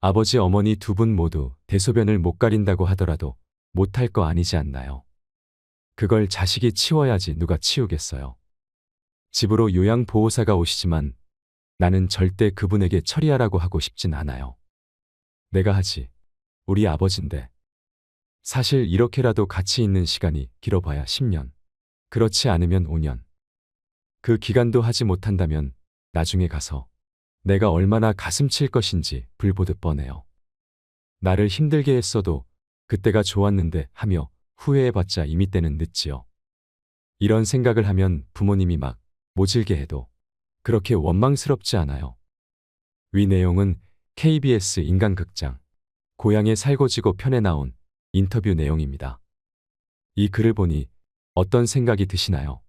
아버지 어머니 두 분 모두 대소변을 못 가린다고 하더라도 못할 거 아니지 않나요? 그걸 자식이 치워야지 누가 치우겠어요. 집으로 요양보호사가 오시지만 나는 절대 그분에게 처리하라고 하고 싶진 않아요. 내가 하지. 우리 아버지인데. 사실 이렇게라도 같이 있는 시간이 길어봐야 10년. 그렇지 않으면 5년. 그 기간도 하지 못한다면 나중에 가서 내가 얼마나 가슴 칠 것인지 불보듯 뻔해요. 나를 힘들게 했어도 그때가 좋았는데 하며 후회해봤자 이미 때는 늦지요. 이런 생각을 하면 부모님이 막 모질게 해도 그렇게 원망스럽지 않아요. 위 내용은 KBS 인간극장 고향에 살고 지고 편에 나온 인터뷰 내용입니다. 이 글을 보니 어떤 생각이 드시나요?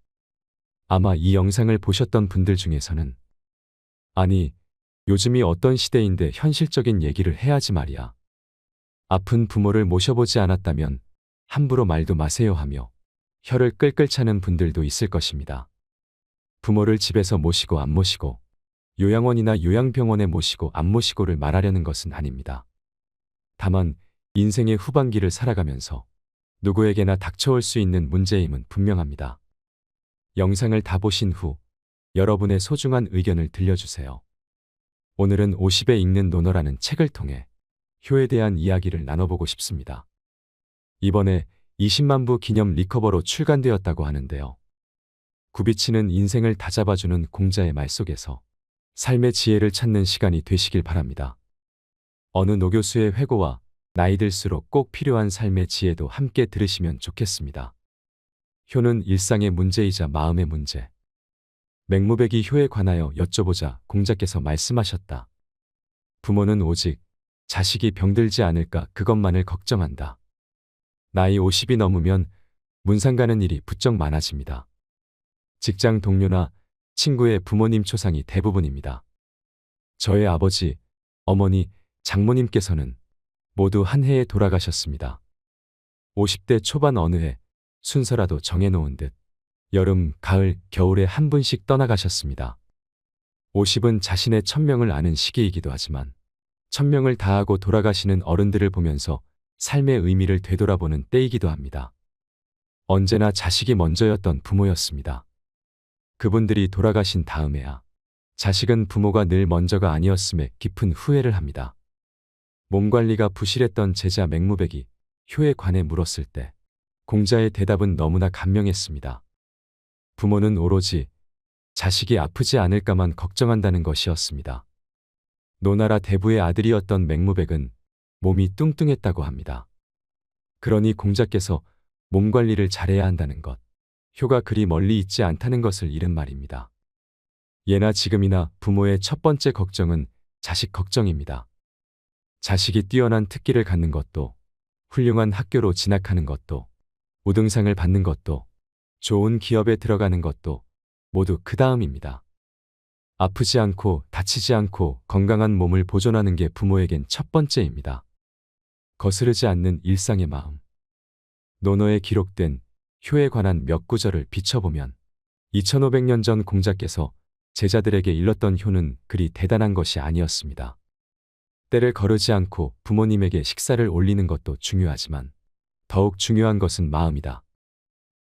아마 이 영상을 보셨던 분들 중에서는 아니, 요즘이 어떤 시대인데 현실적인 얘기를 해야지 말이야. 아픈 부모를 모셔보지 않았다면 함부로 말도 마세요 하며 혀를 끌끌 차는 분들도 있을 것입니다. 부모를 집에서 모시고 안 모시고 요양원이나 요양병원에 모시고 안 모시고를 말하려는 것은 아닙니다. 다만 인생의 후반기를 살아가면서 누구에게나 닥쳐올 수 있는 문제임은 분명합니다. 영상을 다 보신 후 여러분의 소중한 의견을 들려주세요. 오늘은 50에 읽는 논어라는 책을 통해 효에 대한 이야기를 나눠보고 싶습니다. 이번에 20만 부 기념 리커버로 출간되었다고 하는데요. 굽이치는 인생을 다잡아주는 공자의 말 속에서 삶의 지혜를 찾는 시간이 되시길 바랍니다. 어느 노교수의 회고와 나이 들수록 꼭 필요한 삶의 지혜도 함께 들으시면 좋겠습니다. 효는 일상의 문제이자 마음의 문제. 맹무백이 효에 관하여 여쭤보자 공자께서 말씀하셨다. 부모는 오직 자식이 병들지 않을까 그것만을 걱정한다. 나이 50이 넘으면 문상 가는 일이 부쩍 많아집니다. 직장 동료나 친구의 부모님 초상이 대부분입니다. 저의 아버지, 어머니, 장모님께서는 모두 한 해에 돌아가셨습니다. 50대 초반 어느 해 순서라도 정해놓은 듯 여름, 가을, 겨울에 한 분씩 떠나가셨습니다. 50은 자신의 천명을 아는 시기이기도 하지만 천명을 다하고 돌아가시는 어른들을 보면서 삶의 의미를 되돌아보는 때이기도 합니다. 언제나 자식이 먼저였던 부모였습니다. 그분들이 돌아가신 다음에야 자식은 부모가 늘 먼저가 아니었음에 깊은 후회를 합니다. 몸 관리가 부실했던 제자 맹무백이 효에 관해 물었을 때 공자의 대답은 너무나 감명했습니다. 부모는 오로지 자식이 아프지 않을까만 걱정한다는 것이었습니다. 노나라 대부의 아들이었던 맹무백은 몸이 뚱뚱했다고 합니다. 그러니 공자께서 몸 관리를 잘해야 한다는 것, 효가 그리 멀리 있지 않다는 것을 이른 말입니다. 예나 지금이나 부모의 첫 번째 걱정은 자식 걱정입니다. 자식이 뛰어난 특기를 갖는 것도, 훌륭한 학교로 진학하는 것도, 우등상을 받는 것도, 좋은 기업에 들어가는 것도 모두 그 다음입니다. 아프지 않고 다치지 않고 건강한 몸을 보존하는 게 부모에겐 첫 번째입니다. 거스르지 않는 일상의 마음. 논어에 기록된 효에 관한 몇 구절을 비춰보면 2500년 전 공자께서 제자들에게 일렀던 효는 그리 대단한 것이 아니었습니다. 때를 거르지 않고 부모님에게 식사를 올리는 것도 중요하지만 더욱 중요한 것은 마음이다.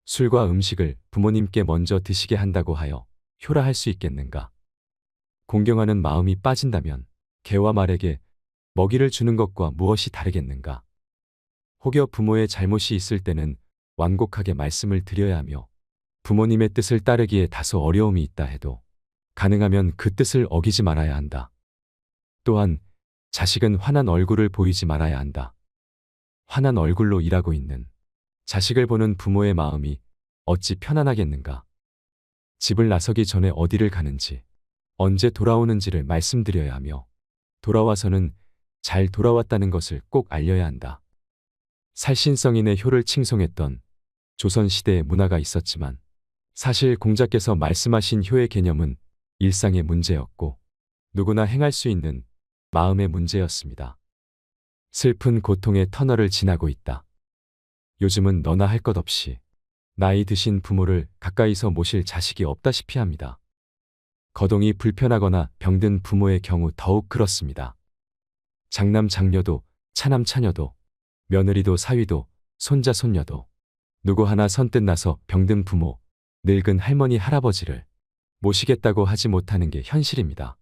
술과 음식을 부모님께 먼저 드시게 한다고 하여 효라 할 수 있겠는가? 공경하는 마음이 빠진다면 개와 말에게 먹이를 주는 것과 무엇이 다르겠는가? 혹여 부모의 잘못이 있을 때는 완곡하게 말씀을 드려야 하며 부모님의 뜻을 따르기에 다소 어려움이 있다 해도 가능하면 그 뜻을 어기지 말아야 한다. 또한 자식은 화난 얼굴을 보이지 말아야 한다. 화난 얼굴로 일하고 있는 자식을 보는 부모의 마음이 어찌 편안하겠는가. 집을 나서기 전에 어디를 가는지, 언제 돌아오는지를 말씀드려야 하며 돌아와서는 잘 돌아왔다는 것을 꼭 알려야 한다. 살신성인의 효를 칭송했던 조선시대의 문화가 있었지만 사실 공자께서 말씀하신 효의 개념은 일상의 문제였고 누구나 행할 수 있는 마음의 문제였습니다. 슬픈 고통의 터널을 지나고 있다. 요즘은 너나 할 것 없이 나이 드신 부모를 가까이서 모실 자식이 없다시피 합니다. 거동이 불편하거나 병든 부모의 경우 더욱 그렇습니다. 장남 장녀도 차남 차녀도 며느리도 사위도 손자 손녀도 누구 하나 선뜻 나서 병든 부모, 늙은 할머니 할아버지를 모시겠다고 하지 못하는 게 현실입니다.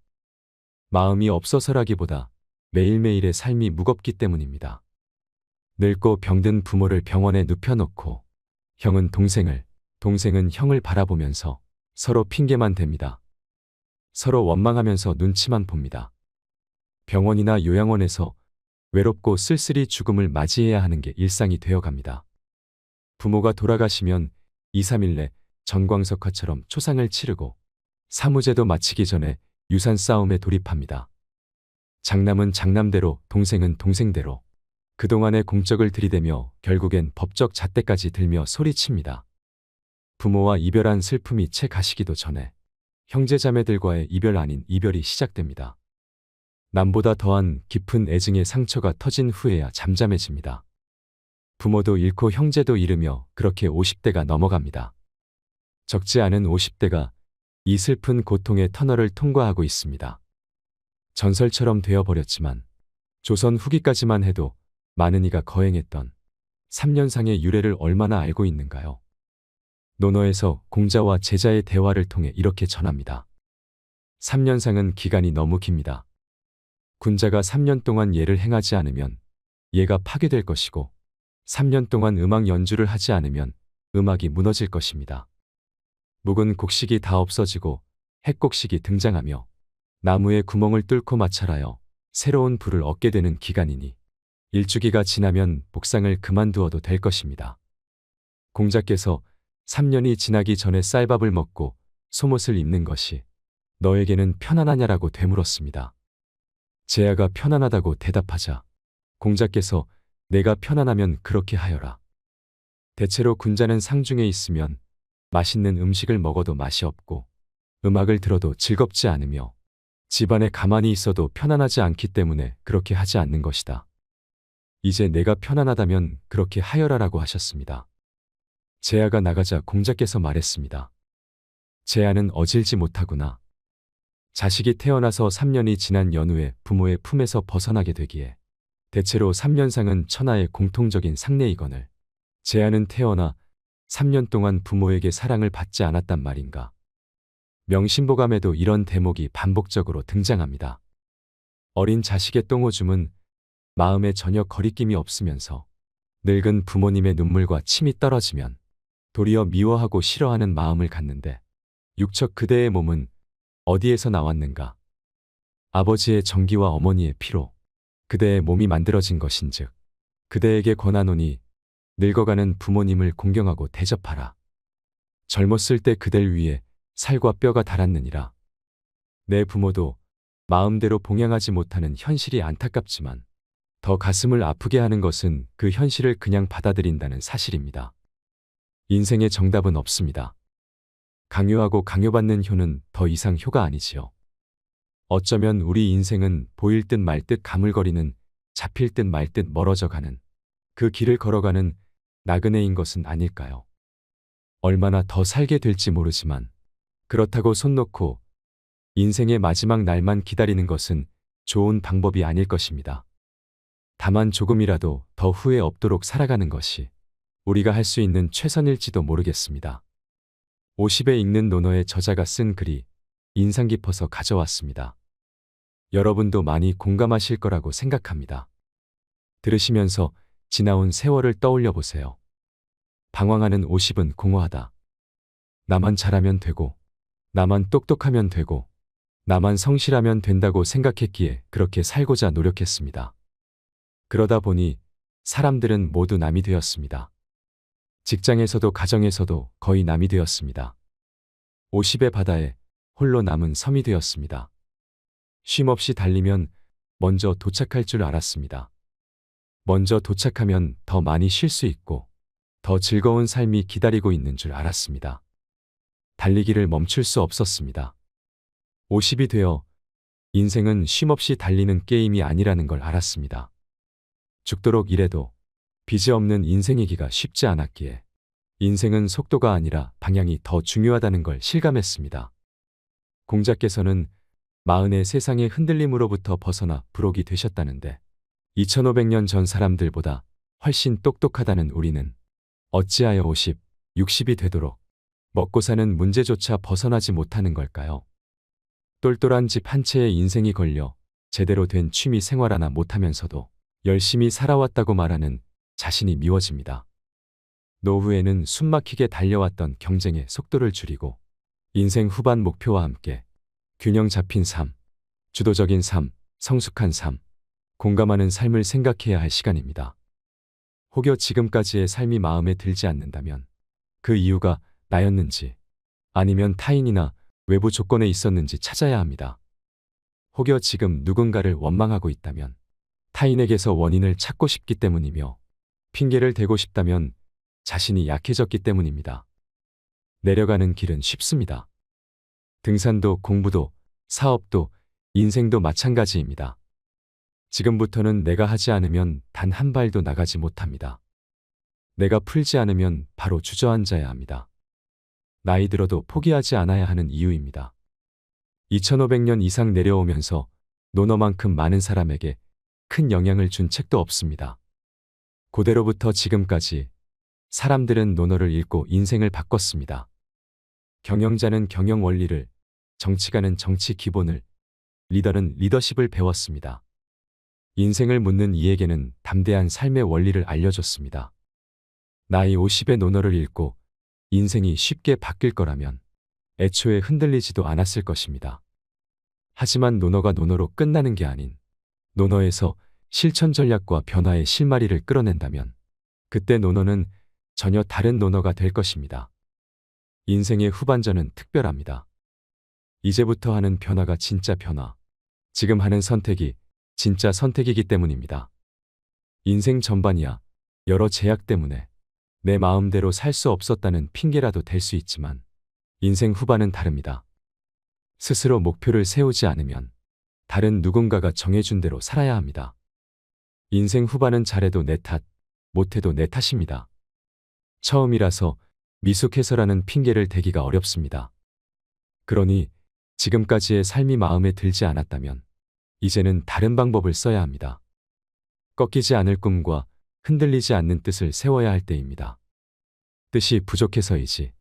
마음이 없어서라기보다 매일매일의 삶이 무겁기 때문입니다. 늙고 병든 부모를 병원에 눕혀놓고 형은 동생을, 동생은 형을 바라보면서 서로 핑계만 댑니다. 서로 원망하면서 눈치만 봅니다. 병원이나 요양원에서 외롭고 쓸쓸히 죽음을 맞이해야 하는 게 일상이 되어갑니다. 부모가 돌아가시면 2, 3일 내 전광석화처럼 초상을 치르고 사무제도 마치기 전에 유산 싸움에 돌입합니다. 장남은 장남대로, 동생은 동생대로 그동안의 공적을 들이대며 결국엔 법적 잣대까지 들며 소리칩니다. 부모와 이별한 슬픔이 채 가시기도 전에 형제자매들과의 이별 아닌 이별이 시작됩니다. 남보다 더한 깊은 애증의 상처가 터진 후에야 잠잠해집니다. 부모도 잃고 형제도 잃으며 그렇게 50대가 넘어갑니다. 적지 않은 50대가 이 슬픈 고통의 터널을 통과하고 있습니다. 전설처럼 되어버렸지만 조선 후기까지만 해도 많은 이가 거행했던 3년상의 유래를 얼마나 알고 있는가요? 논어에서 공자와 제자의 대화를 통해 이렇게 전합니다. 3년상은 기간이 너무 깁니다. 군자가 3년 동안 예를 행하지 않으면 예가 파괴될 것이고 3년 동안 음악 연주를 하지 않으면 음악이 무너질 것입니다. 묵은 곡식이 다 없어지고 핵곡식이 등장하며 나무에 구멍을 뚫고 마찰하여 새로운 불을 얻게 되는 기간이니 일주기가 지나면 복상을 그만두어도 될 것입니다. 공자께서 3년이 지나기 전에 쌀밥을 먹고 속옷을 입는 것이 너에게는 편안하냐라고 되물었습니다. 제아가 편안하다고 대답하자 공자께서 내가 편안하면 그렇게 하여라. 대체로 군자는 상중에 있으면 맛있는 음식을 먹어도 맛이 없고 음악을 들어도 즐겁지 않으며 집안에 가만히 있어도 편안하지 않기 때문에 그렇게 하지 않는 것이다. 이제 내가 편안하다면 그렇게 하여라라고 하셨습니다. 제아가 나가자 공자께서 말했습니다. 제아는 어질지 못하구나. 자식이 태어나서 3년이 지난 연후에 부모의 품에서 벗어나게 되기에 대체로 3년상은 천하의 공통적인 상례이거늘 제아는 태어나 3년 동안 부모에게 사랑을 받지 않았단 말인가. 명심보감에도 이런 대목이 반복적으로 등장합니다. 어린 자식의 똥오줌은 마음에 전혀 거리낌이 없으면서 늙은 부모님의 눈물과 침이 떨어지면 도리어 미워하고 싫어하는 마음을 갖는데 육척 그대의 몸은 어디에서 나왔는가? 아버지의 정기와 어머니의 피로 그대의 몸이 만들어진 것인즉 그대에게 권하노니 늙어가는 부모님을 공경하고 대접하라. 젊었을 때 그댈 위해 살과 뼈가 닳았느니라. 내 부모도 마음대로 봉양하지 못하는 현실이 안타깝지만 더 가슴을 아프게 하는 것은 그 현실을 그냥 받아들인다는 사실입니다. 인생의 정답은 없습니다. 강요하고 강요받는 효는 더 이상 효가 아니지요. 어쩌면 우리 인생은 보일 듯 말 듯 가물거리는 잡힐 듯 말 듯 멀어져 가는 그 길을 걸어가는 나그네인 것은 아닐까요? 얼마나 더 살게 될지 모르지만 그렇다고 손 놓고 인생의 마지막 날만 기다리는 것은 좋은 방법이 아닐 것입니다. 다만 조금이라도 더 후회 없도록 살아가는 것이 우리가 할 수 있는 최선일지도 모르겠습니다. 50에 읽는 논어의 저자가 쓴 글이 인상 깊어서 가져왔습니다. 여러분도 많이 공감하실 거라고 생각합니다. 들으시면서 지나온 세월을 떠올려 보세요. 방황하는 50은 공허하다. 나만 잘하면 되고, 나만 똑똑하면 되고, 나만 성실하면 된다고 생각했기에 그렇게 살고자 노력했습니다. 그러다 보니 사람들은 모두 남이 되었습니다. 직장에서도 가정에서도 거의 남이 되었습니다. 50의 바다에 홀로 남은 섬이 되었습니다. 쉼없이 달리면 먼저 도착할 줄 알았습니다. 먼저 도착하면 더 많이 쉴 수 있고 더 즐거운 삶이 기다리고 있는 줄 알았습니다. 달리기를 멈출 수 없었습니다. 50이 되어 인생은 쉼없이 달리는 게임이 아니라는 걸 알았습니다. 죽도록 일해도 빚이 없는 인생이기가 쉽지 않았기에 인생은 속도가 아니라 방향이 더 중요하다는 걸 실감했습니다. 공자께서는 40의 세상의 흔들림으로부터 벗어나 부록이 되셨다는데 2500년 전 사람들보다 훨씬 똑똑하다는 우리는 어찌하여 50, 60이 되도록 먹고 사는 문제조차 벗어나지 못하는 걸까요? 똘똘한 집 한 채에 인생이 걸려 제대로 된 취미 생활 하나 못하면서도 열심히 살아왔다고 말하는 자신이 미워집니다. 노후에는 숨막히게 달려왔던 경쟁의 속도를 줄이고 인생 후반 목표와 함께 균형 잡힌 삶, 주도적인 삶, 성숙한 삶, 공감하는 삶을 생각해야 할 시간입니다. 혹여 지금까지의 삶이 마음에 들지 않는다면 그 이유가 나였는지 아니면 타인이나 외부 조건에 있었는지 찾아야 합니다. 혹여 지금 누군가를 원망하고 있다면 타인에게서 원인을 찾고 싶기 때문이며 핑계를 대고 싶다면 자신이 약해졌기 때문입니다. 내려가는 길은 쉽습니다. 등산도 공부도 사업도 인생도 마찬가지입니다. 지금부터는 내가 하지 않으면 단 한 발도 나가지 못합니다. 내가 풀지 않으면 바로 주저앉아야 합니다. 나이 들어도 포기하지 않아야 하는 이유입니다. 2500년 이상 내려오면서 논어만큼 많은 사람에게 큰 영향을 준 책도 없습니다. 고대로부터 지금까지 사람들은 논어를 읽고 인생을 바꿨습니다. 경영자는 경영 원리를, 정치가는 정치 기본을, 리더는 리더십을 배웠습니다. 인생을 묻는 이에게는 담대한 삶의 원리를 알려줬습니다. 나이 50의 논어를 읽고 인생이 쉽게 바뀔 거라면 애초에 흔들리지도 않았을 것입니다. 하지만 논어가 논어로 끝나는 게 아닌 논어에서 실천 전략과 변화의 실마리를 끌어낸다면 그때 논어는 전혀 다른 논어가 될 것입니다. 인생의 후반전은 특별합니다. 이제부터 하는 변화가 진짜 변화, 지금 하는 선택이 진짜 선택이기 때문입니다. 인생 전반이야 여러 제약 때문에 내 마음대로 살 수 없었다는 핑계라도 될 수 있지만 인생 후반은 다릅니다. 스스로 목표를 세우지 않으면 다른 누군가가 정해준 대로 살아야 합니다. 인생 후반은 잘해도 내 탓, 못해도 내 탓입니다. 처음이라서 미숙해서라는 핑계를 대기가 어렵습니다. 그러니 지금까지의 삶이 마음에 들지 않았다면 이제는 다른 방법을 써야 합니다. 꺾이지 않을 꿈과 흔들리지 않는 뜻을 세워야 할 때입니다. 뜻이 부족해서이지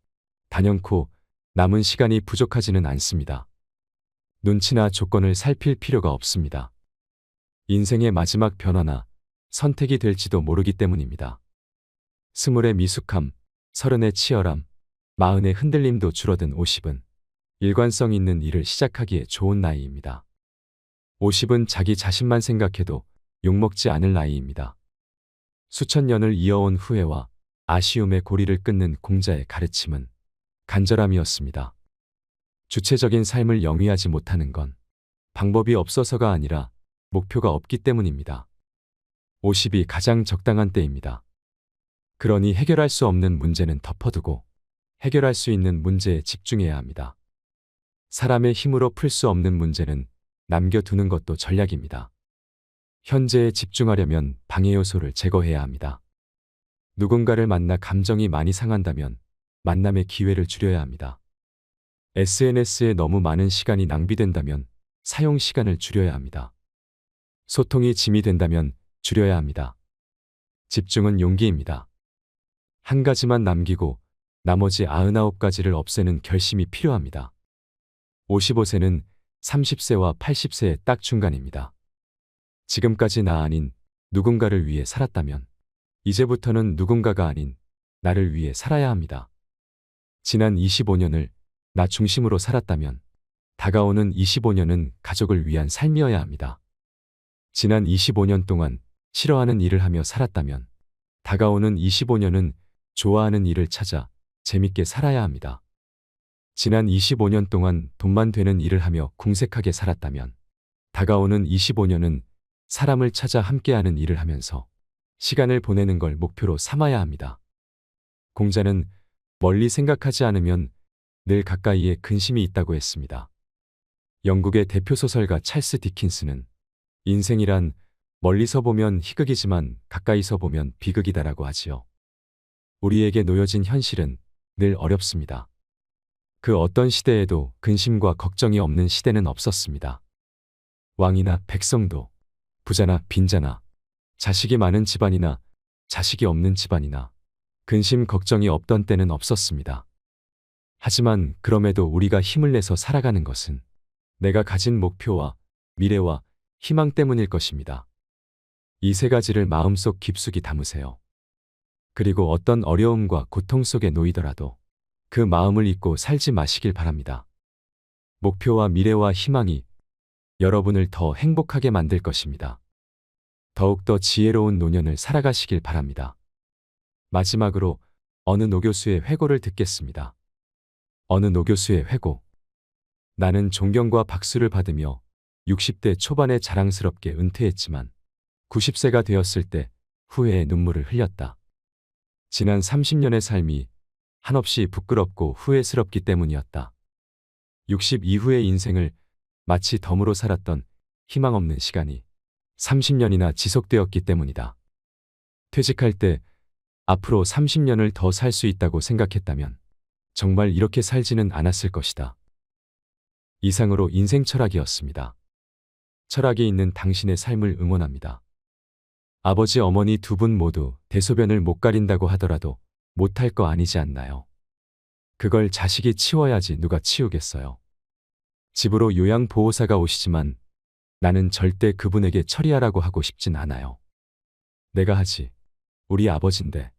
단연코 남은 시간이 부족하지는 않습니다. 눈치나 조건을 살필 필요가 없습니다. 인생의 마지막 변화나 선택이 될지도 모르기 때문입니다. 20의 미숙함, 30의 치열함, 40의 흔들림도 줄어든 50은 일관성 있는 일을 시작하기에 좋은 나이입니다. 50은 자기 자신만 생각해도 욕먹지 않을 나이입니다. 수천 년을 이어온 후회와 아쉬움의 고리를 끊는 공자의 가르침은 간절함이었습니다. 주체적인 삶을 영위하지 못하는 건 방법이 없어서가 아니라 목표가 없기 때문입니다. 50이 가장 적당한 때입니다. 그러니 해결할 수 없는 문제는 덮어두고 해결할 수 있는 문제에 집중해야 합니다. 사람의 힘으로 풀 수 없는 문제는 남겨두는 것도 전략입니다. 현재에 집중하려면 방해 요소를 제거해야 합니다. 누군가를 만나 감정이 많이 상한다면 만남의 기회를 줄여야 합니다. SNS에 너무 많은 시간이 낭비된다면 사용 시간을 줄여야 합니다. 소통이 짐이 된다면 줄여야 합니다. 집중은 용기입니다. 한 가지만 남기고 나머지 99가지를 없애는 결심이 필요합니다. 55세는 30세와 80세의 딱 중간입니다. 지금까지 나 아닌 누군가를 위해 살았다면 이제부터는 누군가가 아닌 나를 위해 살아야 합니다. 지난 25년을 나 중심으로 살았다면 다가오는 25년은 가족을 위한 삶이어야 합니다. 지난 25년 동안 싫어하는 일을 하며 살았다면 다가오는 25년은 좋아하는 일을 찾아 재밌게 살아야 합니다. 지난 25년 동안 돈만 되는 일을 하며 궁색하게 살았다면 다가오는 25년은 사람을 찾아 함께하는 일을 하면서 시간을 보내는 걸 목표로 삼아야 합니다. 공자는 멀리 생각하지 않으면 늘 가까이에 근심이 있다고 했습니다. 영국의 대표 소설가 찰스 디킨스는 인생이란 멀리서 보면 희극이지만 가까이서 보면 비극이다라고 하지요. 우리에게 놓여진 현실은 늘 어렵습니다. 그 어떤 시대에도 근심과 걱정이 없는 시대는 없었습니다. 왕이나 백성도, 부자나 빈자나, 자식이 많은 집안이나 자식이 없는 집안이나 근심 걱정이 없던 때는 없었습니다. 하지만 그럼에도 우리가 힘을 내서 살아가는 것은 내가 가진 목표와 미래와 희망 때문일 것입니다. 이 세 가지를 마음속 깊숙이 담으세요. 그리고 어떤 어려움과 고통 속에 놓이더라도 그 마음을 잊고 살지 마시길 바랍니다. 목표와 미래와 희망이 여러분을 더 행복하게 만들 것입니다. 더욱더 지혜로운 노년을 살아가시길 바랍니다. 마지막으로 어느 노교수의 회고를 듣겠습니다. 어느 노교수의 회고. 나는 존경과 박수를 받으며 60대 초반에 자랑스럽게 은퇴했지만 90세가 되었을 때 후회의 눈물을 흘렸다. 지난 30년의 삶이 한없이 부끄럽고 후회스럽기 때문이었다. 60 이후의 인생을 마치 덤으로 살았던 희망 없는 시간이 30년이나 지속되었기 때문이다. 퇴직할 때 앞으로 30년을 더 살 수 있다고 생각했다면 정말 이렇게 살지는 않았을 것이다. 이상으로 인생 철학이었습니다. 철학이 있는 당신의 삶을 응원합니다. 아버지 어머니 두 분 모두 대소변을 못 가린다고 하더라도 못할 거 아니지 않나요? 그걸 자식이 치워야지 누가 치우겠어요. 집으로 요양보호사가 오시지만 나는 절대 그분에게 처리하라고 하고 싶진 않아요. 내가 하지. 우리 아버지인데.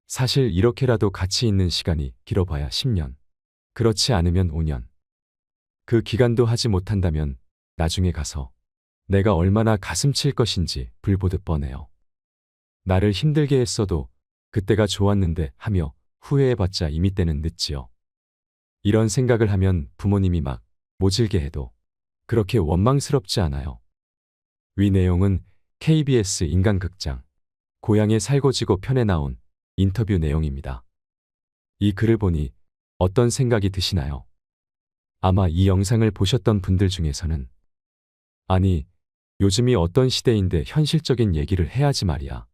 사실 이렇게라도 같이 있는 시간이 길어봐야 10년. 그렇지 않으면 5년. 그 기간도 하지 못한다면 나중에 가서 내가 얼마나 가슴 칠 것인지 불보듯 뻔해요. 나를 힘들게 했어도 그때가 좋았는데 하며 후회해봤자 이미 때는 늦지요. 이런 생각을 하면 부모님이 막 모질게 해도 그렇게 원망스럽지 않아요. 위 내용은 KBS 인간극장 고향에 살고 지고 편에 나온 인터뷰 내용입니다. 이 글을 보니 어떤 생각이 드시나요? 아마 이 영상을 보셨던 분들 중에서는 아니, 요즘이 어떤 시대인데 현실적인 얘기를 해야지 말이야.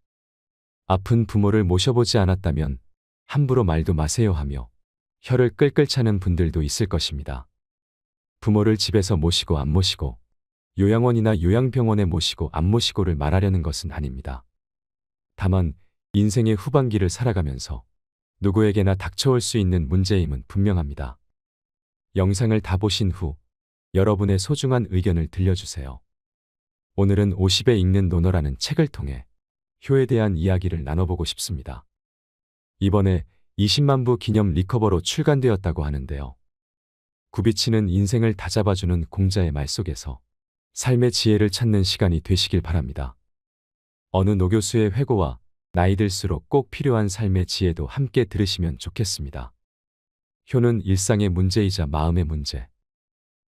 아픈 부모를 모셔보지 않았다면 함부로 말도 마세요 하며 혀를 끌끌 차는 분들도 있을 것입니다. 부모를 집에서 모시고 안 모시고 요양원이나 요양병원에 모시고 안 모시고를 말하려는 것은 아닙니다. 다만 인생의 후반기를 살아가면서 누구에게나 닥쳐올 수 있는 문제임은 분명합니다. 영상을 다 보신 후 여러분의 소중한 의견을 들려주세요. 오늘은 50에 읽는 논어라는 책을 통해 효에 대한 이야기를 나눠보고 싶습니다. 이번에 20만 부 기념 리커버로 출간되었다고 하는데요. 굽이치는 인생을 다잡아주는 공자의 말 속에서 삶의 지혜를 찾는 시간이 되시길 바랍니다. 어느 노교수의 회고와 나이 들수록 꼭 필요한 삶의 지혜도 함께 들으시면 좋겠습니다. 효는 일상의 문제이자 마음의 문제.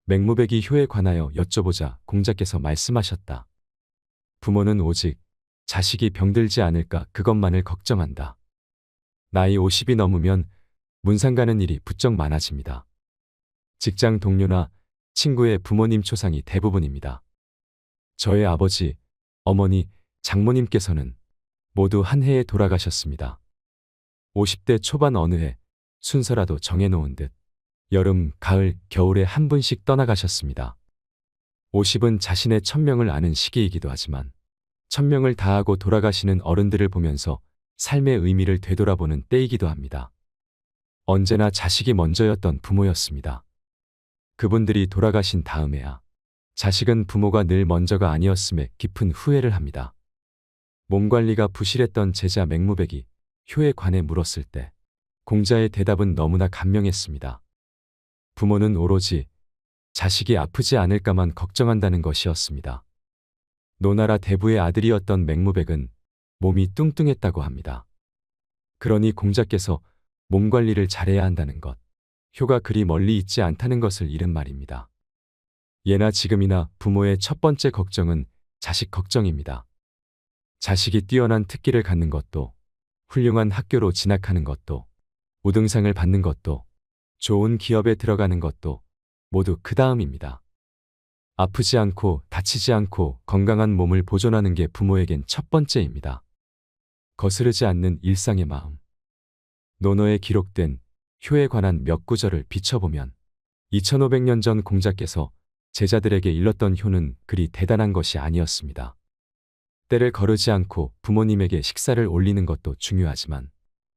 맹무백이 효에 관하여 여쭤보자 공자께서 말씀하셨다. 부모는 오직 자식이 병들지 않을까 그것만을 걱정한다. 나이 50이 넘으면 문상 가는 일이 부쩍 많아집니다. 직장 동료나 친구의 부모님 초상이 대부분입니다. 저의 아버지, 어머니, 장모님께서는 모두 한 해에 돌아가셨습니다. 50대 초반 어느 해 순서라도 정해놓은 듯 여름, 가을, 겨울에 한 분씩 떠나가셨습니다. 50은 자신의 천명을 아는 시기이기도 하지만 천명을 다하고 돌아가시는 어른들을 보면서 삶의 의미를 되돌아보는 때이기도 합니다. 언제나 자식이 먼저였던 부모였습니다. 그분들이 돌아가신 다음에야 자식은 부모가 늘 먼저가 아니었음에 깊은 후회를 합니다. 몸 관리가 부실했던 제자 맹무백이 효에 관해 물었을 때 공자의 대답은 너무나 감명했습니다. 부모는 오로지 자식이 아프지 않을까만 걱정한다는 것이었습니다. 노나라 대부의 아들이었던 맹무백은 몸이 뚱뚱했다고 합니다. 그러니 공자께서 몸 관리를 잘해야 한다는 것, 효가 그리 멀리 있지 않다는 것을 잃은 말입니다. 예나 지금이나 부모의 첫 번째 걱정은 자식 걱정입니다. 자식이 뛰어난 특기를 갖는 것도, 훌륭한 학교로 진학하는 것도, 우등상을 받는 것도, 좋은 기업에 들어가는 것도 모두 그 다음입니다. 아프지 않고 다치지 않고 건강한 몸을 보존하는 게 부모에겐 첫 번째입니다. 거스르지 않는 일상의 마음. 논어에 기록된 효에 관한 몇 구절을 비춰보면 2500년 전 공자께서 제자들에게 일렀던 효는 그리 대단한 것이 아니었습니다. 때를 거르지 않고 부모님에게 식사를 올리는 것도 중요하지만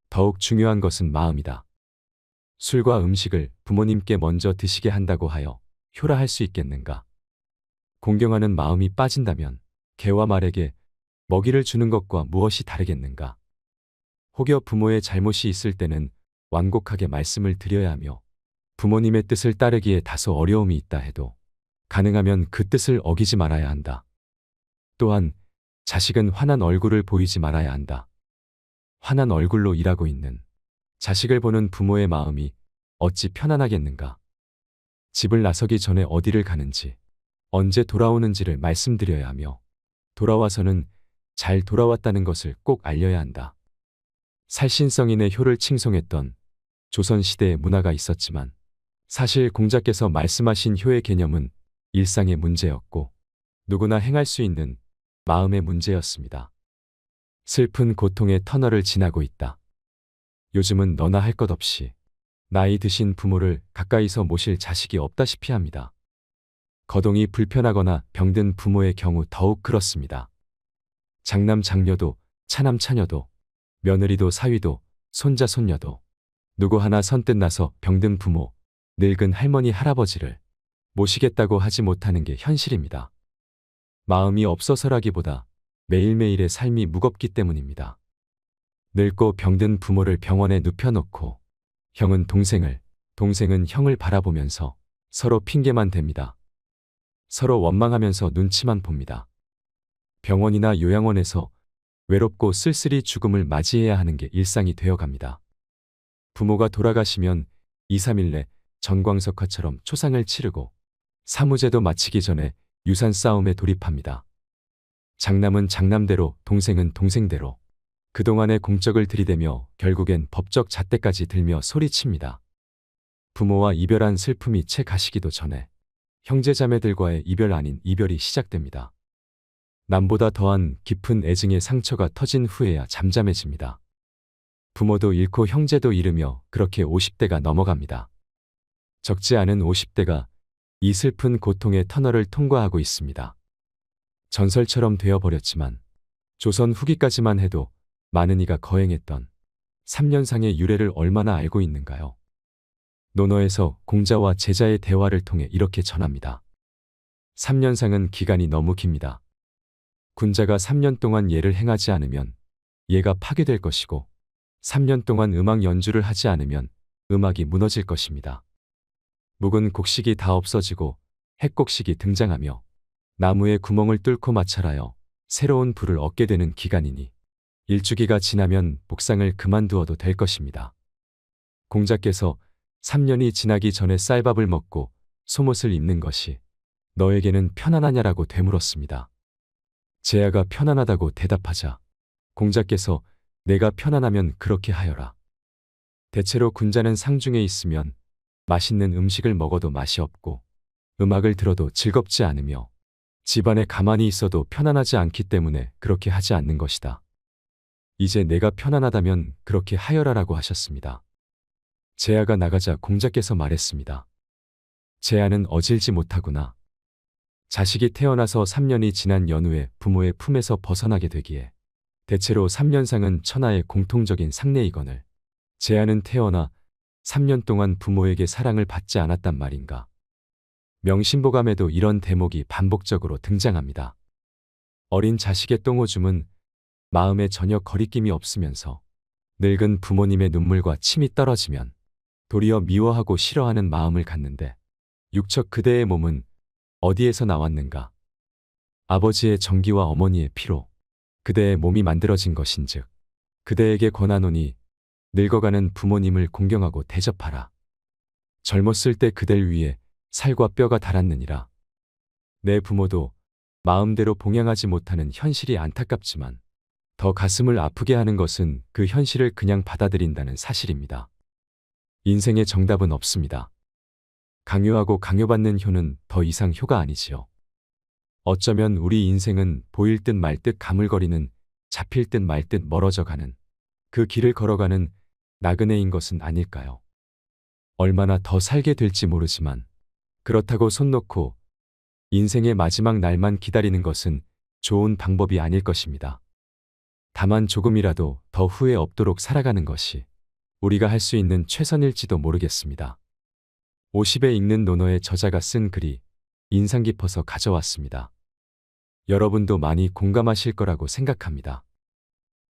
더욱 중요한 것은 마음이다. 술과 음식을 부모님께 먼저 드시게 한다고 하여 효라할 수 있겠는가? 공경하는 마음이 빠진다면 개와 말에게 먹이를 주는 것과 무엇이 다르겠는가? 혹여 부모의 잘못이 있을 때는 완곡하게 말씀을 드려야 하며 부모님의 뜻을 따르기에 다소 어려움이 있다 해도 가능하면 그 뜻을 어기지 말아야 한다. 또한 자식은 환한 얼굴을 보이지 말아야 한다. 환한 얼굴로 일하고 있는 자식을 보는 부모의 마음이 어찌 편안하겠는가? 집을 나서기 전에 어디를 가는지, 언제 돌아오는지를 말씀드려야 하며 돌아와서는 잘 돌아왔다는 것을 꼭 알려야 한다. 살신성인의 효를 칭송했던 조선시대의 문화가 있었지만 사실 공자께서 말씀하신 효의 개념은 일상의 문제였고 누구나 행할 수 있는 마음의 문제였습니다. 슬픈 고통의 터널을 지나고 있다. 요즘은 너나 할 것 없이 나이 드신 부모를 가까이서 모실 자식이 없다시피 합니다. 거동이 불편하거나 병든 부모의 경우 더욱 그렇습니다. 장남 장녀도 차남 차녀도 며느리도 사위도 손자 손녀도 누구 하나 선뜻 나서 병든 부모, 늙은 할머니 할아버지를 모시겠다고 하지 못하는 게 현실입니다. 마음이 없어서라기보다 매일매일의 삶이 무겁기 때문입니다. 늙고 병든 부모를 병원에 눕혀놓고 형은 동생을, 동생은 형을 바라보면서 서로 핑계만 댑니다. 서로 원망하면서 눈치만 봅니다. 병원이나 요양원에서 외롭고 쓸쓸히 죽음을 맞이해야 하는 게 일상이 되어갑니다. 부모가 돌아가시면 2, 3일 내 전광석화처럼 초상을 치르고 사무제도 마치기 전에 유산 싸움에 돌입합니다. 장남은 장남대로, 동생은 동생대로 그동안의 공적을 들이대며 결국엔 법적 잣대까지 들며 소리칩니다. 부모와 이별한 슬픔이 채 가시기도 전에 형제자매들과의 이별 아닌 이별이 시작됩니다. 남보다 더한 깊은 애증의 상처가 터진 후에야 잠잠해집니다. 부모도 잃고 형제도 잃으며 그렇게 50대가 넘어갑니다. 적지 않은 50대가 이 슬픈 고통의 터널을 통과하고 있습니다. 전설처럼 되어버렸지만 조선 후기까지만 해도 많은 이가 거행했던 3년상의 유래를 얼마나 알고 있는가요? 논어에서 공자와 제자의 대화를 통해 이렇게 전합니다. 3년상은 기간이 너무 깁니다. 군자가 3년 동안 예를 행하지 않으면 예가 파괴될 것이고 3년 동안 음악 연주를 하지 않으면 음악이 무너질 것입니다. 묵은 곡식이 다 없어지고 핵곡식이 등장하며 나무에 구멍을 뚫고 마찰하여 새로운 불을 얻게 되는 기간이니 일주기가 지나면 복상을 그만두어도 될 것입니다. 공자께서 3년이 지나기 전에 쌀밥을 먹고 속옷을 입는 것이 너에게는 편안하냐라고 되물었습니다. 제아가 편안하다고 대답하자 공자께서 내가 편안하면 그렇게 하여라. 대체로 군자는 상중에 있으면 맛있는 음식을 먹어도 맛이 없고 음악을 들어도 즐겁지 않으며 집안에 가만히 있어도 편안하지 않기 때문에 그렇게 하지 않는 것이다. 이제 내가 편안하다면 그렇게 하여라라고 하셨습니다. 제아가 나가자 공자께서 말했습니다. 제아는 어질지 못하구나. 자식이 태어나서 3년이 지난 연후에 부모의 품에서 벗어나게 되기에 대체로 3년상은 천하의 공통적인 상례이거늘 제아는 태어나 3년 동안 부모에게 사랑을 받지 않았단 말인가. 명심보감에도 이런 대목이 반복적으로 등장합니다. 어린 자식의 똥오줌은 마음에 전혀 거리낌이 없으면서 늙은 부모님의 눈물과 침이 떨어지면 도리어 미워하고 싫어하는 마음을 갖는데 육척 그대의 몸은 어디에서 나왔는가? 아버지의 정기와 어머니의 피로 그대의 몸이 만들어진 것인즉 그대에게 권하노니 늙어가는 부모님을 공경하고 대접하라. 젊었을 때 그댈 위해 살과 뼈가 닳았느니라. 내 부모도 마음대로 봉양하지 못하는 현실이 안타깝지만 더 가슴을 아프게 하는 것은 그 현실을 그냥 받아들인다는 사실입니다. 인생의 정답은 없습니다. 강요하고 강요받는 효는 더 이상 효가 아니지요. 어쩌면 우리 인생은 보일 듯 말 듯 가물거리는 잡힐 듯 말 듯 멀어져 가는 그 길을 걸어가는 나그네인 것은 아닐까요? 얼마나 더 살게 될지 모르지만 그렇다고 손 놓고 인생의 마지막 날만 기다리는 것은 좋은 방법이 아닐 것입니다. 다만 조금이라도 더 후회 없도록 살아가는 것이 우리가 할 수 있는 최선일지도 모르겠습니다. 50에 읽는 논어의 저자가 쓴 글이 인상 깊어서 가져왔습니다. 여러분도 많이 공감하실 거라고 생각합니다.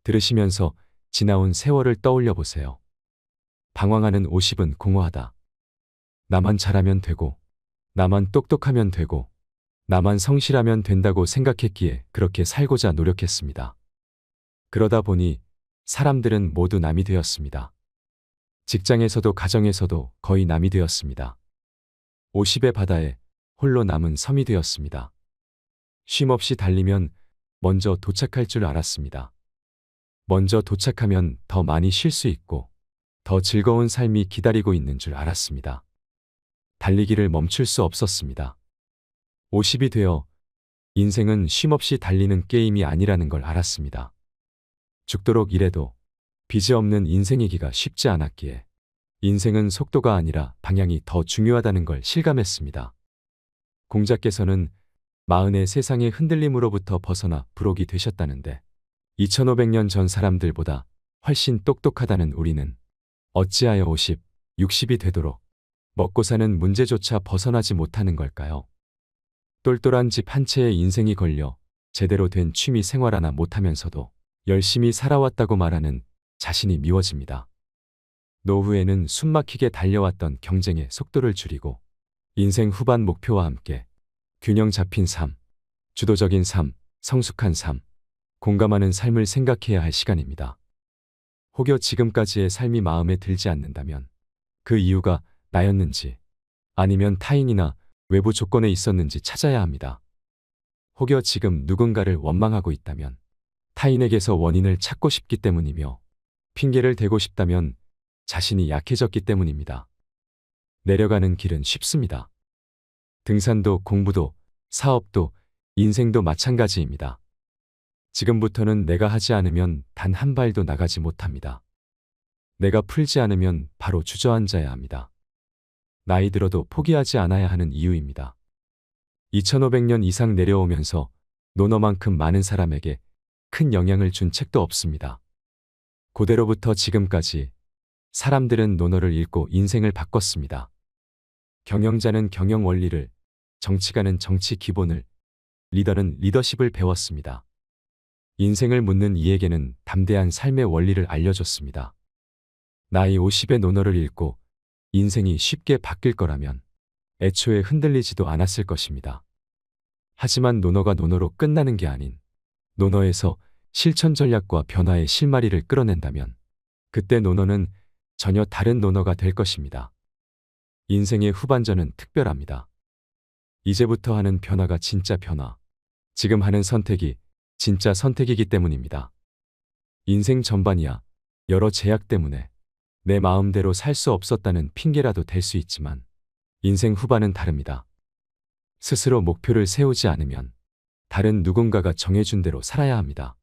들으시면서 지나온 세월을 떠올려 보세요. 방황하는 50은 공허하다. 나만 잘하면 되고, 나만 똑똑하면 되고, 나만 성실하면 된다고 생각했기에 그렇게 살고자 노력했습니다. 그러다 보니 사람들은 모두 남이 되었습니다. 직장에서도 가정에서도 거의 남이 되었습니다. 50의 바다에 홀로 남은 섬이 되었습니다. 쉼없이 달리면 먼저 도착할 줄 알았습니다. 먼저 도착하면 더 많이 쉴 수 있고 더 즐거운 삶이 기다리고 있는 줄 알았습니다. 달리기를 멈출 수 없었습니다. 50이 되어 인생은 쉼없이 달리는 게임이 아니라는 걸 알았습니다. 죽도록 일해도 빚이 없는 인생이기가 쉽지 않았기에 인생은 속도가 아니라 방향이 더 중요하다는 걸 실감했습니다. 공자께서는 40의 세상의 흔들림으로부터 벗어나 부록이 되셨다는데 2500년 전 사람들보다 훨씬 똑똑하다는 우리는 어찌하여 50, 60이 되도록 먹고 사는 문제조차 벗어나지 못하는 걸까요? 똘똘한 집 한 채에 인생이 걸려 제대로 된 취미 생활 하나 못하면서도 열심히 살아왔다고 말하는 자신이 미워집니다. 노후에는 숨막히게 달려왔던 경쟁의 속도를 줄이고 인생 후반 목표와 함께 균형 잡힌 삶, 주도적인 삶, 성숙한 삶, 공감하는 삶을 생각해야 할 시간입니다. 혹여 지금까지의 삶이 마음에 들지 않는다면 그 이유가 나였는지 아니면 타인이나 외부 조건에 있었는지 찾아야 합니다. 혹여 지금 누군가를 원망하고 있다면 타인에게서 원인을 찾고 싶기 때문이며 핑계를 대고 싶다면 자신이 약해졌기 때문입니다. 내려가는 길은 쉽습니다. 등산도 공부도 사업도 인생도 마찬가지입니다. 지금부터는 내가 하지 않으면 단 한 발도 나가지 못합니다. 내가 풀지 않으면 바로 주저앉아야 합니다. 나이 들어도 포기하지 않아야 하는 이유입니다. 2500년 이상 내려오면서 논어만큼 많은 사람에게 큰 영향을 준 책도 없습니다. 고대로부터 지금까지 사람들은 논어를 읽고 인생을 바꿨습니다. 경영자는 경영 원리를, 정치가는 정치 기본을, 리더는 리더십을 배웠습니다. 인생을 묻는 이에게는 담대한 삶의 원리를 알려줬습니다. 나이 50의 논어를 읽고 인생이 쉽게 바뀔 거라면 애초에 흔들리지도 않았을 것입니다. 하지만 논어가 논어로 끝나는 게 아닌 논어에서 실천 전략과 변화의 실마리를 끌어낸다면 그때 논어는 전혀 다른 논어가 될 것입니다. 인생의 후반전은 특별합니다. 이제부터 하는 변화가 진짜 변화, 지금 하는 선택이 진짜 선택이기 때문입니다. 인생 전반이야 여러 제약 때문에 내 마음대로 살 수 없었다는 핑계라도 될 수 있지만 인생 후반은 다릅니다. 스스로 목표를 세우지 않으면 다른 누군가가 정해준 대로 살아야 합니다.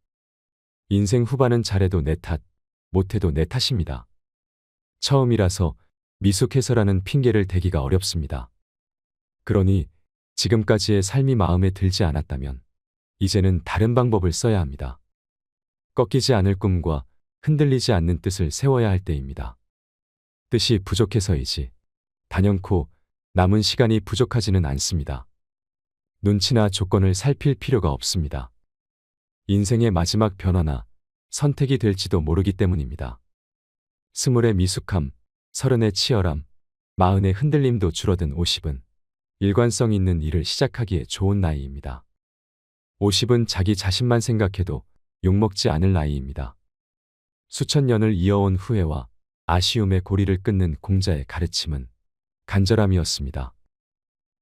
인생 후반은 잘해도 내 탓, 못해도 내 탓입니다. 처음이라서 미숙해서라는 핑계를 대기가 어렵습니다. 그러니 지금까지의 삶이 마음에 들지 않았다면 이제는 다른 방법을 써야 합니다. 꺾이지 않을 꿈과 흔들리지 않는 뜻을 세워야 할 때입니다. 뜻이 부족해서이지 단연코 남은 시간이 부족하지는 않습니다. 눈치나 조건을 살필 필요가 없습니다. 인생의 마지막 변화나 선택이 될지도 모르기 때문입니다. 20의 미숙함, 30의 치열함, 40의 흔들림도 줄어든 50은 일관성 있는 일을 시작하기에 좋은 나이입니다. 50은 자기 자신만 생각해도 욕먹지 않을 나이입니다. 수천 년을 이어온 후회와 아쉬움의 고리를 끊는 공자의 가르침은 간절함이었습니다.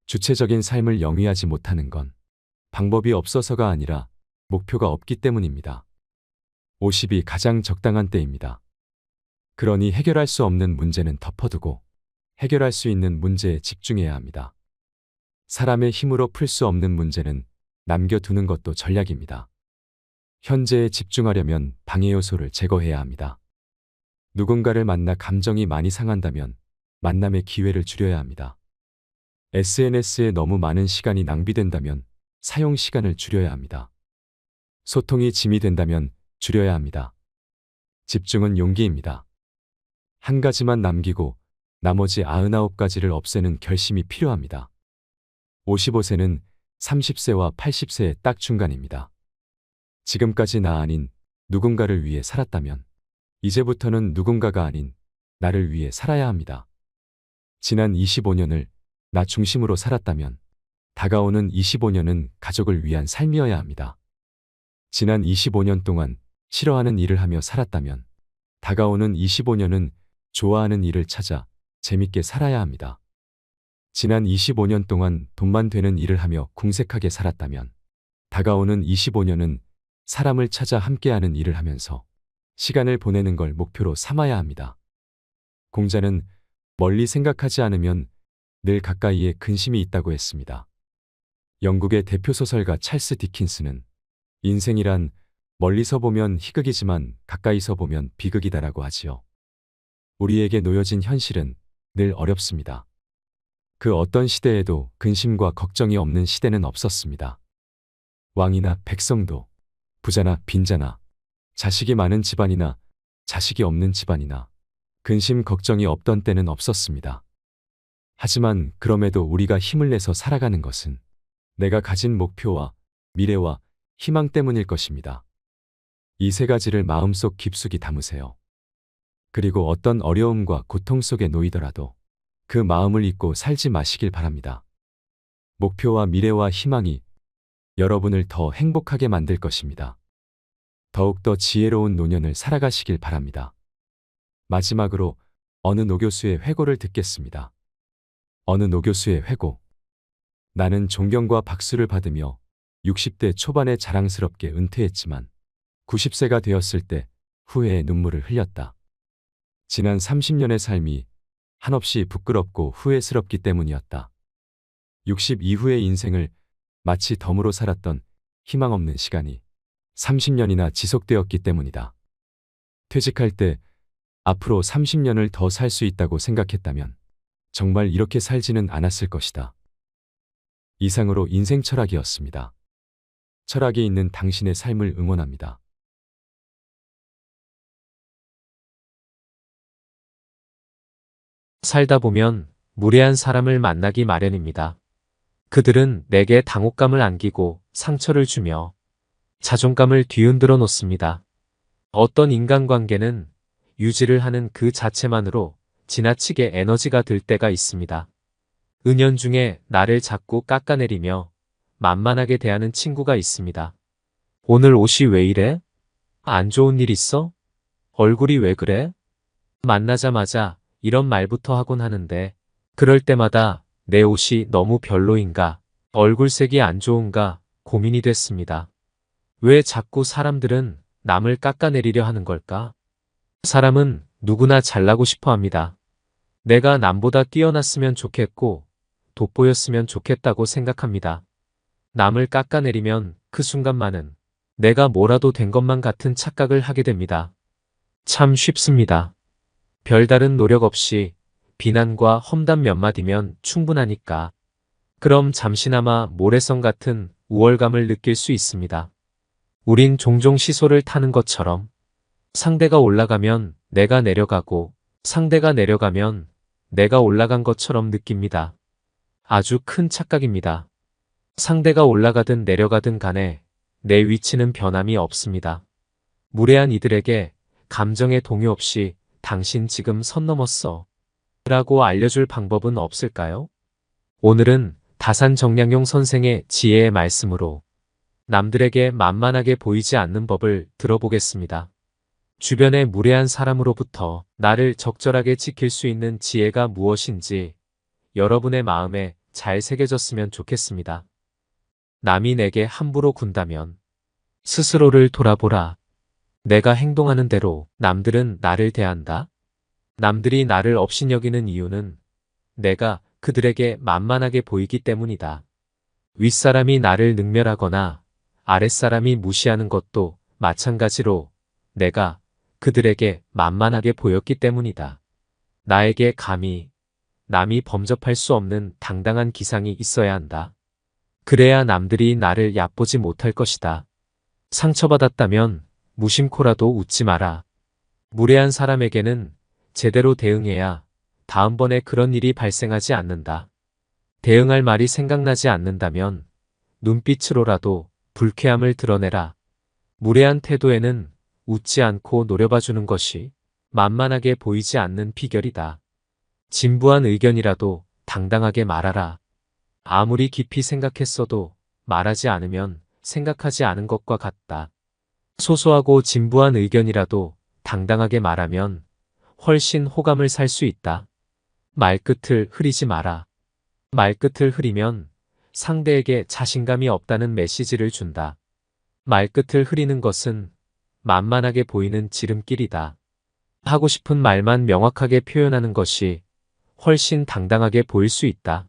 주체적인 삶을 영위하지 못하는 건 방법이 없어서가 아니라 목표가 없기 때문입니다. 50이 가장 적당한 때입니다. 그러니 해결할 수 없는 문제는 덮어두고 해결할 수 있는 문제에 집중해야 합니다. 사람의 힘으로 풀 수 없는 문제는 남겨두는 것도 전략입니다. 현재에 집중하려면 방해 요소를 제거해야 합니다. 누군가를 만나 감정이 많이 상한다면 만남의 기회를 줄여야 합니다. SNS에 너무 많은 시간이 낭비된다면 사용 시간을 줄여야 합니다. 소통이 짐이 된다면 줄여야 합니다. 집중은 용기입니다. 한 가지만 남기고 나머지 99가지를 없애는 결심이 필요합니다. 55세는 30세와 80세의 딱 중간입니다. 지금까지 나 아닌 누군가를 위해 살았다면 이제부터는 누군가가 아닌 나를 위해 살아야 합니다. 지난 25년을 나 중심으로 살았다면 다가오는 25년은 가족을 위한 삶이어야 합니다. 지난 25년 동안 싫어하는 일을 하며 살았다면 다가오는 25년은 좋아하는 일을 찾아 재밌게 살아야 합니다. 지난 25년 동안 돈만 되는 일을 하며 궁색하게 살았다면 다가오는 25년은 사람을 찾아 함께하는 일을 하면서 시간을 보내는 걸 목표로 삼아야 합니다. 공자는 멀리 생각하지 않으면 늘 가까이에 근심이 있다고 했습니다. 영국의 대표 소설가 찰스 디킨스는 인생이란 멀리서 보면 희극이지만 가까이서 보면 비극이다라고 하지요. 우리에게 놓여진 현실은 늘 어렵습니다. 그 어떤 시대에도 근심과 걱정이 없는 시대는 없었습니다. 왕이나 백성도, 부자나 빈자나, 자식이 많은 집안이나 자식이 없는 집안이나 근심 걱정이 없던 때는 없었습니다. 하지만 그럼에도 우리가 힘을 내서 살아가는 것은 내가 가진 목표와 미래와 희망 때문일 것입니다. 이 세 가지를 마음속 깊숙이 담으세요. 그리고 어떤 어려움과 고통 속에 놓이더라도 그 마음을 잊고 살지 마시길 바랍니다. 목표와 미래와 희망이 여러분을 더 행복하게 만들 것입니다. 더욱더 지혜로운 노년을 살아가시길 바랍니다. 마지막으로 어느 노교수의 회고를 듣겠습니다. 어느 노교수의 회고. 나는 존경과 박수를 받으며 60대 초반에 자랑스럽게 은퇴했지만 90세가 되었을 때 후회의 눈물을 흘렸다. 지난 30년의 삶이 한없이 부끄럽고 후회스럽기 때문이었다. 60 이후의 인생을 마치 덤으로 살았던 희망 없는 시간이 30년이나 지속되었기 때문이다. 퇴직할 때 앞으로 30년을 더 살 수 있다고 생각했다면 정말 이렇게 살지는 않았을 것이다. 이상으로 인생 철학이었습니다. 철학이 있는 당신의 삶을 응원합니다. 살다 보면 무례한 사람을 만나기 마련입니다. 그들은 내게 당혹감을 안기고 상처를 주며 자존감을 뒤흔들어 놓습니다. 어떤 인간관계는 유지를 하는 그 자체만으로 지나치게 에너지가 들 때가 있습니다. 은연중에 나를 자꾸 깎아내리며 만만하게 대하는 친구가 있습니다. 오늘 옷이 왜 이래? 안 좋은 일 있어? 얼굴이 왜 그래? 만나자마자 이런 말부터 하곤 하는데 그럴 때마다 내 옷이 너무 별로인가, 얼굴색이 안 좋은가 고민이 됐습니다. 왜 자꾸 사람들은 남을 깎아내리려 하는 걸까? 사람은 누구나 잘나고 싶어 합니다. 내가 남보다 뛰어났으면 좋겠고 돋보였으면 좋겠다고 생각합니다. 남을 깎아내리면 그 순간만은 내가 뭐라도 된 것만 같은 착각을 하게 됩니다. 참 쉽습니다. 별다른 노력 없이 비난과 험담 몇 마디면 충분하니까. 그럼 잠시나마 모래성 같은 우월감을 느낄 수 있습니다. 우린 종종 시소를 타는 것처럼 상대가 올라가면 내가 내려가고 상대가 내려가면 내가 올라간 것처럼 느낍니다. 아주 큰 착각입니다. 상대가 올라가든 내려가든 간에 내 위치는 변함이 없습니다. 무례한 이들에게 감정의 동요 없이 당신 지금 선 넘었어 라고 알려줄 방법은 없을까요? 오늘은 다산 정량용 선생의 지혜의 말씀으로 남들에게 만만하게 보이지 않는 법을 들어보겠습니다. 주변의 무례한 사람으로부터 나를 적절하게 지킬 수 있는 지혜가 무엇인지 여러분의 마음에 잘 새겨졌으면 좋겠습니다. 남이 내게 함부로 군다면 스스로를 돌아보라. 내가 행동하는 대로 남들은 나를 대한다. 남들이 나를 업신여기는 이유는 내가 그들에게 만만하게 보이기 때문이다. 윗사람이 나를 능멸하거나 아랫사람이 무시하는 것도 마찬가지로 내가 그들에게 만만하게 보였기 때문이다. 나에게 감히 남이 범접할 수 없는 당당한 기상이 있어야 한다. 그래야 남들이 나를 얕보지 못할 것이다. 상처받았다면 무심코라도 웃지 마라. 무례한 사람에게는 제대로 대응해야 다음번에 그런 일이 발생하지 않는다. 대응할 말이 생각나지 않는다면 눈빛으로라도 불쾌함을 드러내라. 무례한 태도에는 웃지 않고 노려봐주는 것이 만만하게 보이지 않는 비결이다. 진부한 의견이라도 당당하게 말하라. 아무리 깊이 생각했어도 말하지 않으면 생각하지 않은 것과 같다. 소소하고 진부한 의견이라도 당당하게 말하면 훨씬 호감을 살 수 있다. 말끝을 흐리지 마라. 말끝을 흐리면 상대에게 자신감이 없다는 메시지를 준다. 말끝을 흐리는 것은 만만하게 보이는 지름길이다. 하고 싶은 말만 명확하게 표현하는 것이 훨씬 당당하게 보일 수 있다.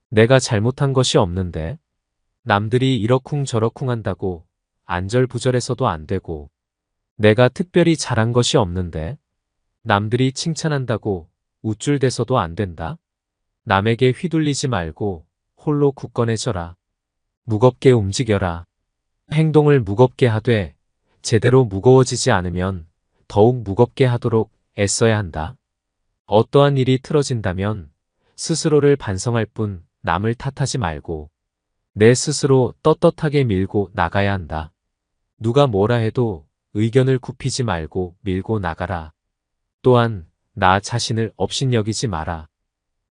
내가 잘못한 것이 없는데 남들이 이러쿵저러쿵 한다고 안절부절해서도 안 되고 내가 특별히 잘한 것이 없는데 남들이 칭찬한다고 우쭐대서도 안 된다. 남에게 휘둘리지 말고 홀로 굳건해져라. 무겁게 움직여라. 행동을 무겁게 하되 제대로 무거워지지 않으면 더욱 무겁게 하도록 애써야 한다. 어떠한 일이 틀어진다면 스스로를 반성할 뿐 남을 탓하지 말고 내 스스로 떳떳하게 밀고 나가야 한다. 누가 뭐라 해도 의견을 굽히지 말고 밀고 나가라. 또한 나 자신을 업신여기지 마라.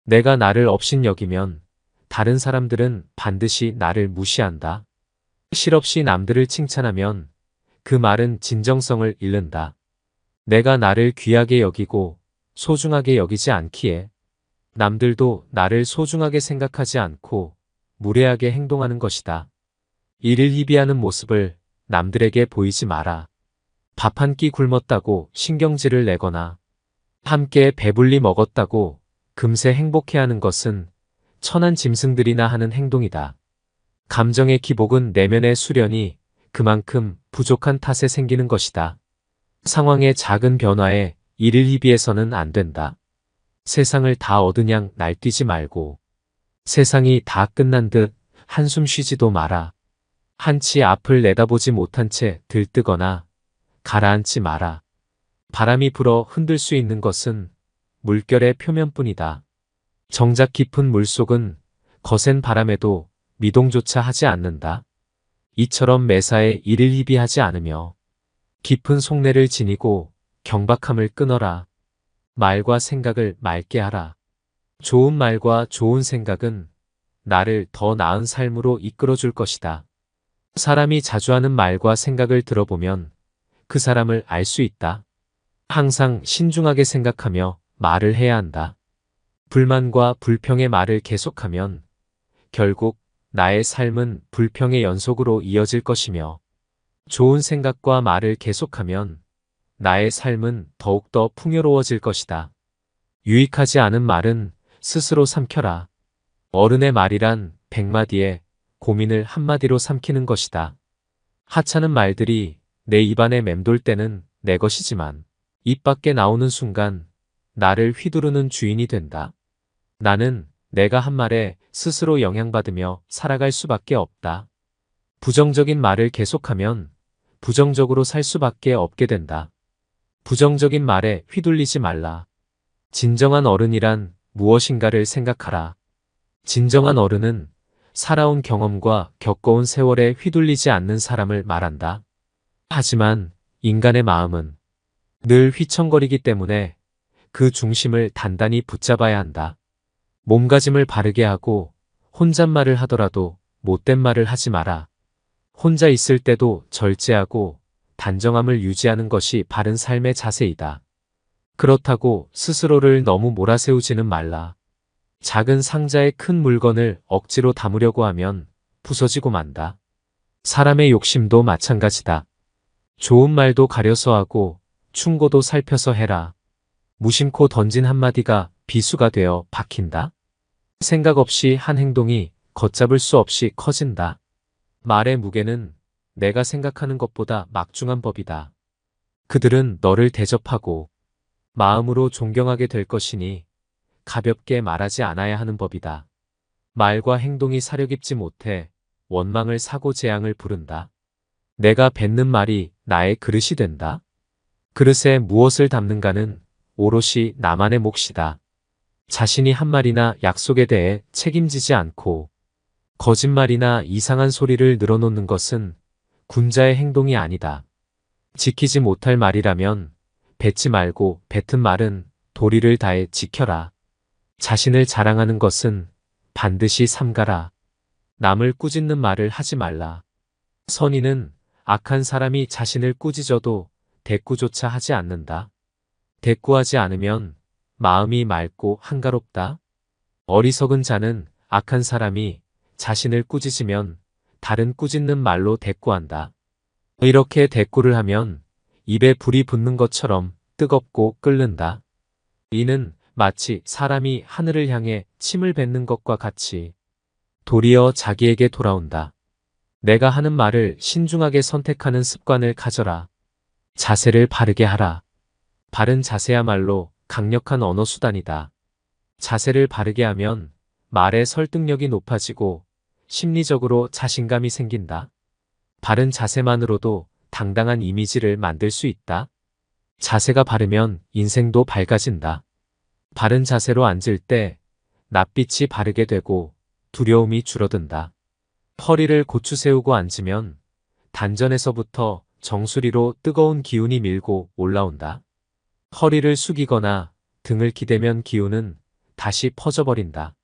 내가 나를 업신여기면 다른 사람들은 반드시 나를 무시한다. 실없이 남들을 칭찬하면 그 말은 진정성을 잃는다. 내가 나를 귀하게 여기고 소중하게 여기지 않기에 남들도 나를 소중하게 생각하지 않고 무례하게 행동하는 것이다. 이를 희비하는 모습을 남들에게 보이지 마라. 밥 한 끼 굶었다고 신경질을 내거나 함께 배불리 먹었다고 금세 행복해하는 것은 천한 짐승들이나 하는 행동이다. 감정의 기복은 내면의 수련이 그만큼 부족한 탓에 생기는 것이다. 상황의 작은 변화에 이를 희비해서는 안 된다. 세상을 다 얻으냥 날뛰지 말고 세상이 다 끝난 듯 한숨 쉬지도 마라. 한치 앞을 내다보지 못한 채 들뜨거나 가라앉지 마라. 바람이 불어 흔들 수 있는 것은 물결의 표면뿐이다. 정작 깊은 물속은 거센 바람에도 미동조차 하지 않는다. 이처럼 매사에 이를 희비하지 않으며 깊은 속내를 지니고 경박함을 끊어라. 말과 생각을 맑게 하라. 좋은 말과 좋은 생각은 나를 더 나은 삶으로 이끌어줄 것이다. 사람이 자주 하는 말과 생각을 들어보면 그 사람을 알 수 있다. 항상 신중하게 생각하며 말을 해야 한다. 불만과 불평의 말을 계속하면 결국 나의 삶은 불평의 연속으로 이어질 것이며 좋은 생각과 말을 계속하면 나의 삶은 더욱더 풍요로워질 것이다. 유익하지 않은 말은 스스로 삼켜라. 어른의 말이란 100마디에 고민을 한마디로 삼키는 것이다. 하찮은 말들이 내 입안에 맴돌 때는 내 것이지만 입 밖에 나오는 순간 나를 휘두르는 주인이 된다. 나는 내가 한 말에 스스로 영향받으며 살아갈 수밖에 없다. 부정적인 말을 계속하면 부정적으로 살 수밖에 없게 된다. 부정적인 말에 휘둘리지 말라. 진정한 어른이란 무엇인가를 생각하라. 진정한 어른은 살아온 경험과 겪어온 세월에 휘둘리지 않는 사람을 말한다. 하지만 인간의 마음은 늘 휘청거리기 때문에 그 중심을 단단히 붙잡아야 한다. 몸가짐을 바르게 하고 혼잣말을 하더라도 못된 말을 하지 마라. 혼자 있을 때도 절제하고 단정함을 유지하는 것이 바른 삶의 자세이다. 그렇다고 스스로를 너무 몰아세우지는 말라. 작은 상자에 큰 물건을 억지로 담으려고 하면 부서지고 만다. 사람의 욕심도 마찬가지다. 좋은 말도 가려서 하고 충고도 살펴서 해라. 무심코 던진 한마디가 비수가 되어 박힌다. 생각 없이 한 행동이 걷잡을 수 없이 커진다. 말의 무게는 내가 생각하는 것보다 막중한 법이다. 그들은 너를 대접하고 마음으로 존경하게 될 것이니 가볍게 말하지 않아야 하는 법이다. 말과 행동이 사려 깊지 못해 원망을 사고 재앙을 부른다. 내가 뱉는 말이 나의 그릇이 된다. 그릇에 무엇을 담는가는 오롯이 나만의 몫이다. 자신이 한 말이나 약속에 대해 책임지지 않고 거짓말이나 이상한 소리를 늘어놓는 것은 군자의 행동이 아니다. 지키지 못할 말이라면 뱉지 말고 뱉은 말은 도리를 다해 지켜라. 자신을 자랑하는 것은 반드시 삼가라. 남을 꾸짖는 말을 하지 말라. 선인은 악한 사람이 자신을 꾸짖어도 대꾸조차 하지 않는다. 대꾸하지 않으면 마음이 맑고 한가롭다. 어리석은 자는 악한 사람이 자신을 꾸짖으면 다른 꾸짖는 말로 대꾸한다. 이렇게 대꾸를 하면 입에 불이 붙는 것처럼 뜨겁고 끓는다. 이는 마치 사람이 하늘을 향해 침을 뱉는 것과 같이 도리어 자기에게 돌아온다. 내가 하는 말을 신중하게 선택하는 습관을 가져라. 자세를 바르게 하라. 바른 자세야말로 강력한 언어 수단이다. 자세를 바르게 하면 말의 설득력이 높아지고 심리적으로 자신감이 생긴다. 바른 자세만으로도 당당한 이미지를 만들 수 있다. 자세가 바르면 인생도 밝아진다. 바른 자세로 앉을 때 낯빛이 바르게 되고 두려움이 줄어든다. 허리를 고추 세우고 앉으면 단전에서부터 정수리로 뜨거운 기운이 밀고 올라온다. 허리를 숙이거나 등을 기대면 기운은 다시 퍼져버린다.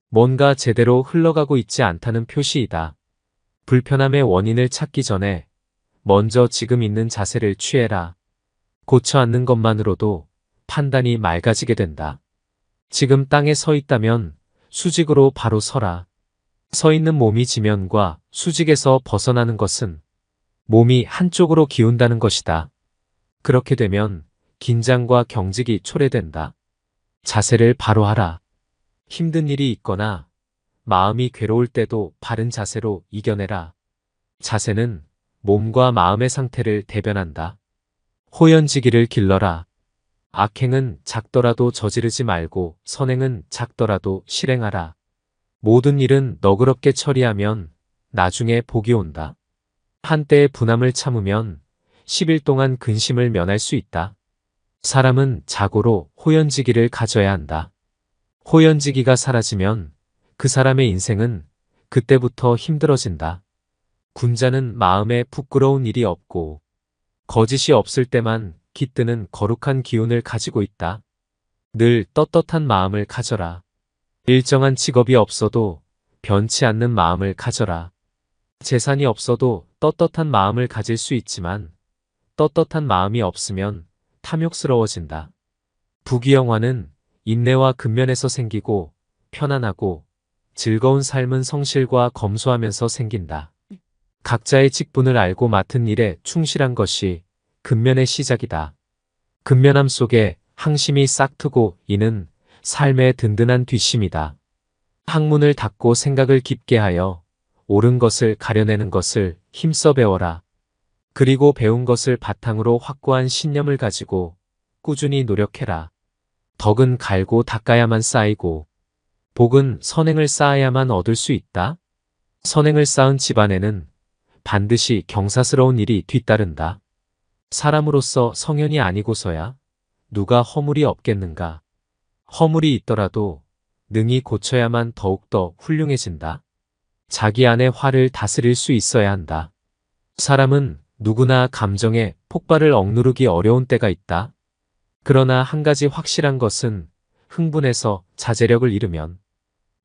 뭔가 제대로 흘러가고 있지 않다는 표시이다. 불편함의 원인을 찾기 전에 먼저 지금 있는 자세를 취해라. 고쳐 앉는 것만으로도 판단이 맑아지게 된다. 지금 땅에 서 있다면 수직으로 바로 서라. 서 있는 몸이 지면과 수직에서 벗어나는 것은 몸이 한쪽으로 기운다는 것이다. 그렇게 되면 긴장과 경직이 초래된다. 자세를 바로 하라. 힘든 일이 있거나 마음이 괴로울 때도 바른 자세로 이겨내라. 자세는 몸과 마음의 상태를 대변한다. 호연지기를 길러라. 악행은 작더라도 저지르지 말고 선행은 작더라도 실행하라. 모든 일은 너그럽게 처리하면 나중에 복이 온다. 한때의 분함을 참으면 10일 동안 근심을 면할 수 있다. 사람은 자고로 호연지기를 가져야 한다. 호연지기가 사라지면 그 사람의 인생은 그때부터 힘들어진다. 군자는 마음에 부끄러운 일이 없고 거짓이 없을 때만 깃드는 거룩한 기운을 가지고 있다. 늘 떳떳한 마음을 가져라. 일정한 직업이 없어도 변치 않는 마음을 가져라. 재산이 없어도 떳떳한 마음을 가질 수 있지만 떳떳한 마음이 없으면 탐욕스러워진다. 부귀영화는 인내와 근면에서 생기고 편안하고 즐거운 삶은 성실과 검소하면서 생긴다. 각자의 직분을 알고 맡은 일에 충실한 것이 근면의 시작이다. 근면함 속에 항심이 싹트고 이는 삶의 든든한 뒷심이다. 학문을 닫고 생각을 깊게 하여 옳은 것을 가려내는 것을 힘써 배워라. 그리고 배운 것을 바탕으로 확고한 신념을 가지고 꾸준히 노력해라. 덕은 갈고 닦아야만 쌓이고 복은 선행을 쌓아야만 얻을 수 있다. 선행을 쌓은 집안에는 반드시 경사스러운 일이 뒤따른다. 사람으로서 성현이 아니고서야 누가 허물이 없겠는가. 허물이 있더라도 능히 고쳐야만 더욱더 훌륭해진다. 자기 안의 화를 다스릴 수 있어야 한다. 사람은 누구나 감정의 폭발을 억누르기 어려운 때가 있다. 그러나 한 가지 확실한 것은 흥분해서 자제력을 잃으면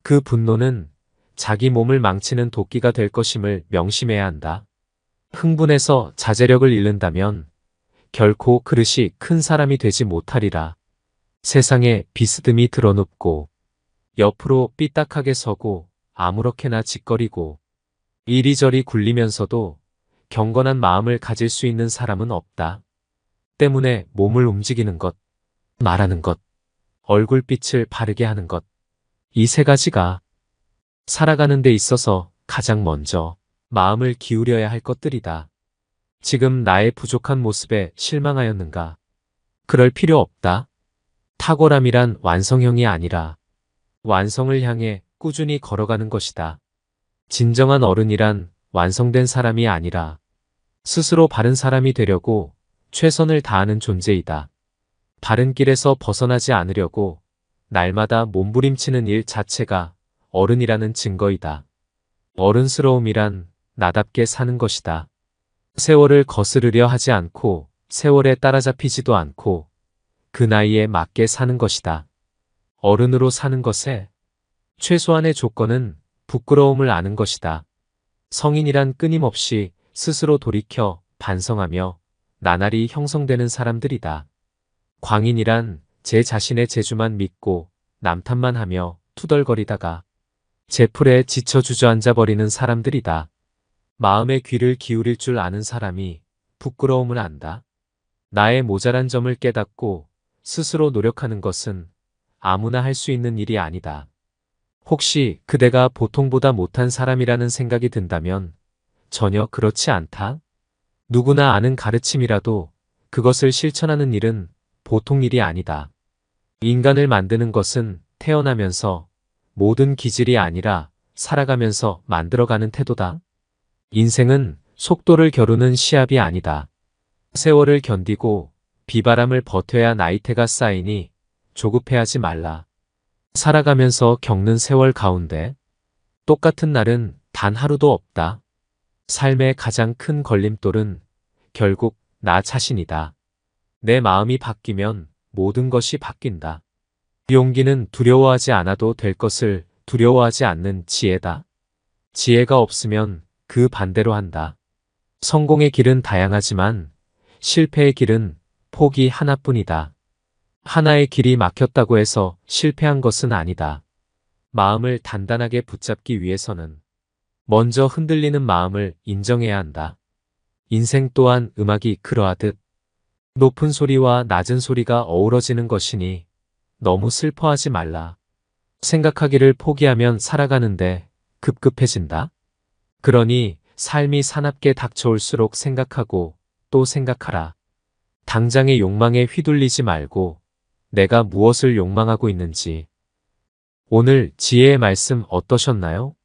그 분노는 자기 몸을 망치는 도끼가 될 것임을 명심해야 한다. 흥분해서 자제력을 잃는다면 결코 그릇이 큰 사람이 되지 못하리라. 세상에 비스듬히 드러눕고 옆으로 삐딱하게 서고 아무렇게나 짓거리고 이리저리 굴리면서도 경건한 마음을 가질 수 있는 사람은 없다. 때문에 몸을 움직이는 것, 말하는 것, 얼굴빛을 바르게 하는 것, 이 세 가지가 살아가는 데 있어서 가장 먼저 마음을 기울여야 할 것들이다. 지금 나의 부족한 모습에 실망하였는가? 그럴 필요 없다. 탁월함이란 완성형이 아니라 완성을 향해 꾸준히 걸어가는 것이다. 진정한 어른이란 완성된 사람이 아니라 스스로 바른 사람이 되려고 최선을 다하는 존재이다. 바른 길에서 벗어나지 않으려고 날마다 몸부림치는 일 자체가 어른이라는 증거이다. 어른스러움이란 나답게 사는 것이다. 세월을 거스르려 하지 않고 세월에 따라잡히지도 않고 그 나이에 맞게 사는 것이다. 어른으로 사는 것의 최소한의 조건은 부끄러움을 아는 것이다. 성인이란 끊임없이 스스로 돌이켜 반성하며 나날이 형성되는 사람들이다. 광인이란 제 자신의 재주만 믿고 남탓만 하며 투덜거리다가 제풀에 지쳐 주저앉아 버리는 사람들이다. 마음의 귀를 기울일 줄 아는 사람이 부끄러움을 안다. 나의 모자란 점을 깨닫고 스스로 노력하는 것은 아무나 할 수 있는 일이 아니다. 혹시 그대가 보통보다 못한 사람이라는 생각이 든다면 전혀 그렇지 않다. 누구나 아는 가르침이라도 그것을 실천하는 일은 보통 일이 아니다. 인간을 만드는 것은 태어나면서 모든 기질이 아니라 살아가면서 만들어가는 태도다. 인생은 속도를 겨루는 시합이 아니다. 세월을 견디고 비바람을 버텨야 나이테가 쌓이니 조급해하지 말라. 살아가면서 겪는 세월 가운데 똑같은 날은 단 하루도 없다. 삶의 가장 큰 걸림돌은 결국 나 자신이다. 내 마음이 바뀌면 모든 것이 바뀐다. 용기는 두려워하지 않아도 될 것을 두려워하지 않는 지혜다. 지혜가 없으면 그 반대로 한다. 성공의 길은 다양하지만 실패의 길은 폭이 하나뿐이다. 하나의 길이 막혔다고 해서 실패한 것은 아니다. 마음을 단단하게 붙잡기 위해서는 먼저 흔들리는 마음을 인정해야 한다. 인생 또한 음악이 그러하듯 높은 소리와 낮은 소리가 어우러지는 것이니 너무 슬퍼하지 말라. 생각하기를 포기하면 살아가는데 급급해진다. 그러니 삶이 사납게 닥쳐올수록 생각하고 또 생각하라. 당장의 욕망에 휘둘리지 말고 내가 무엇을 욕망하고 있는지. 오늘 지혜의 말씀 어떠셨나요?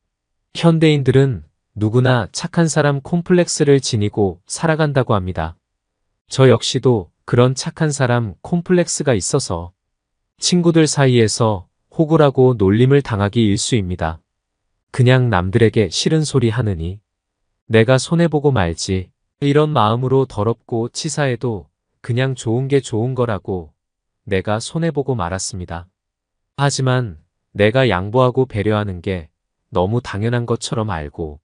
현대인들은 누구나 착한 사람 콤플렉스를 지니고 살아간다고 합니다. 저 역시도 그런 착한 사람 콤플렉스가 있어서 친구들 사이에서 호구라고 놀림을 당하기 일쑤입니다. 그냥 남들에게 싫은 소리 하느니 내가 손해보고 말지. 이런 마음으로 더럽고 치사해도 그냥 좋은 게 좋은 거라고 내가 손해보고 말았습니다. 하지만 내가 양보하고 배려하는 게 너무 당연한 것처럼 알고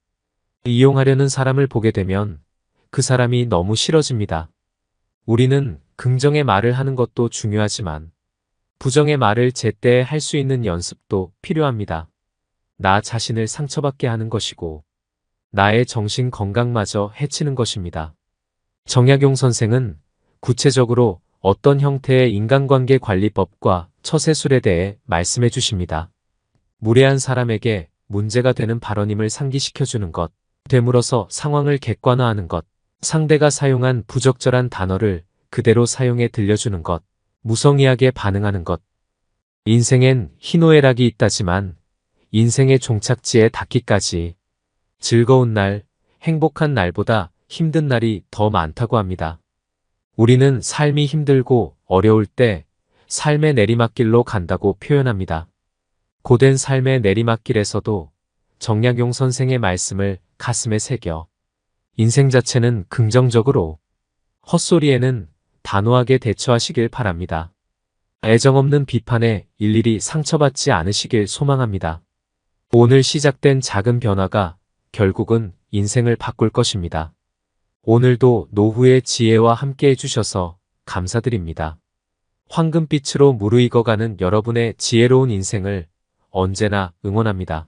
이용하려는 사람을 보게 되면 그 사람이 너무 싫어집니다. 우리는 긍정의 말을 하는 것도 중요하지만 부정의 말을 제때 할 수 있는 연습도 필요합니다. 나 자신을 상처받게 하는 것이고 나의 정신 건강마저 해치는 것입니다. 정약용 선생은 구체적으로 어떤 형태의 인간관계 관리법과 처세술에 대해 말씀해 주십니다. 무례한 사람에게 문제가 되는 발언임을 상기시켜주는 것, 되물어서 상황을 객관화하는 것, 상대가 사용한 부적절한 단어를 그대로 사용해 들려주는 것, 무성의하게 반응하는 것. 인생엔 희노애락이 있다지만 인생의 종착지에 닿기까지 즐거운 날, 행복한 날보다 힘든 날이 더 많다고 합니다. 우리는 삶이 힘들고 어려울 때 삶의 내리막길로 간다고 표현합니다. 고된 삶의 내리막길에서도 정약용 선생의 말씀을 가슴에 새겨 인생 자체는 긍정적으로, 헛소리에는 단호하게 대처하시길 바랍니다. 애정 없는 비판에 일일이 상처받지 않으시길 소망합니다. 오늘 시작된 작은 변화가 결국은 인생을 바꿀 것입니다. 오늘도 노후의 지혜와 함께 해주셔서 감사드립니다. 황금빛으로 무르익어가는 여러분의 지혜로운 인생을 언제나 응원합니다.